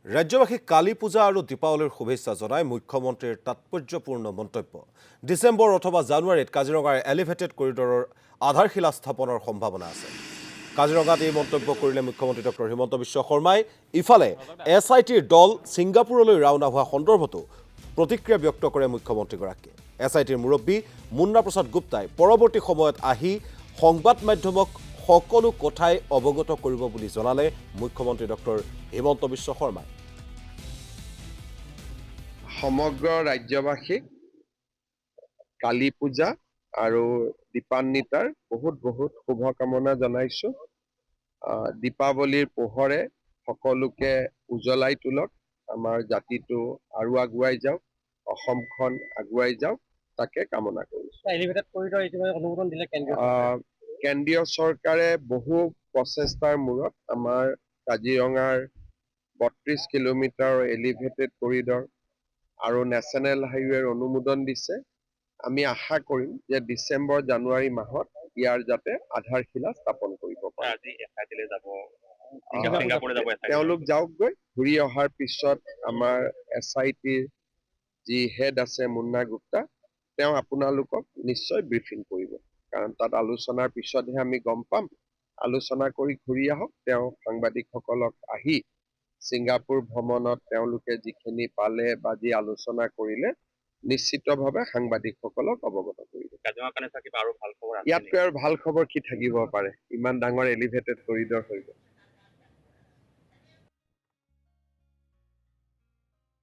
ৰাজ্যবাসীক কালী পূজা আৰু দীপাৱলীৰ শুভেচ্ছা জনাই মুখ্যমন্ত্ৰীৰ তাৎপৰ্যপূৰ্ণ মন্তব্য। ডিচেম্বৰ অথবা জানুৱাৰীত কাজিৰঙাৰ এলিভেটেড কৰিডৰৰ আধাৰশিলা স্থাপনৰ সম্ভাৱনা আছে। কাজিৰঙাত এই মন্তব্য কৰিলে মুখ্যমন্ত্ৰী ডক্টৰ হিমন্ত বিশ্ব শৰ্মাই। ইফালে SITৰ দল ছিংগাপুৰলৈ ৰাওনা হোৱা সন্দৰ্ভতো প্ৰতিক্ৰিয়া ব্যক্ত কৰে মুখ্যমন্ত্ৰীগৰাকীয়ে। SITৰ মুৰব্বী মুন্না প্ৰসাদ গুপ্তাই পৰৱৰ্তী সময়ত আহি সংবাদ মাধ্যমক সকলো কথাই অৱগত কৰিব বুলি জনালে মুখ্যমন্ত্ৰী ডক্টৰ হিমন্ত বিশ্ব শৰ্মাই। সমগ্ৰ ৰাজ্যবাসীক কালী পূজা আৰু দীপান্বিতাৰ বহুত শুভকামনা জনাইছো। দীপাৱলীৰ পোহৰে সকলোকে উজ্বলাই তোলক, আমাৰ জাতিটো আৰু আগুৱাই যাওক, অসমখন আগুৱাই যাওক, তাকে কামনা কৰিছো। কেন্দ্ৰীয় চৰকাৰে বহু প্ৰচেষ্টাৰ মূৰত আমাৰ কাজিৰঙাৰ ৩২ কিলোমিটাৰ এলিভেটেড কৰিডৰ আৰু নেশ্যনেল হাইৱেৰ অনুমোদন দিছে। আমি আশা কৰিম যে ডিচেম্বৰ জানুৱাৰী মাহত ইয়াৰ যাতে আধাৰশিলা স্থাপন কৰিব পাৰে। তেওঁলোক যাওকগৈ, ঘূৰি অহাৰ পিছত আমাৰ SITৰ যি হেড আছে মুন্না গুপ্তা, তেওঁ আপোনালোকক নিশ্চয় ব্ৰিফিং কৰিব, কাৰণ তাত আলোচনাৰ পিছতহে আমি গম পাম। আলোচনা কৰি ঘূৰি আহক। তেওঁ সাংবাদিকসকলক আহি ছিংগাপুৰ ভ্ৰমণত তেওঁলোকে যিখিনি পালে বা যি আলোচনা কৰিলে নিশ্চিতভাৱে সাংবাদিকসকলক অৱগত কৰিব। ইয়াতকৈ আৰু ভাল খবৰ কি থাকিব পাৰে? ইমান ডাঙৰ এলিভেটেড কৰিডৰ হৈ গ'ল।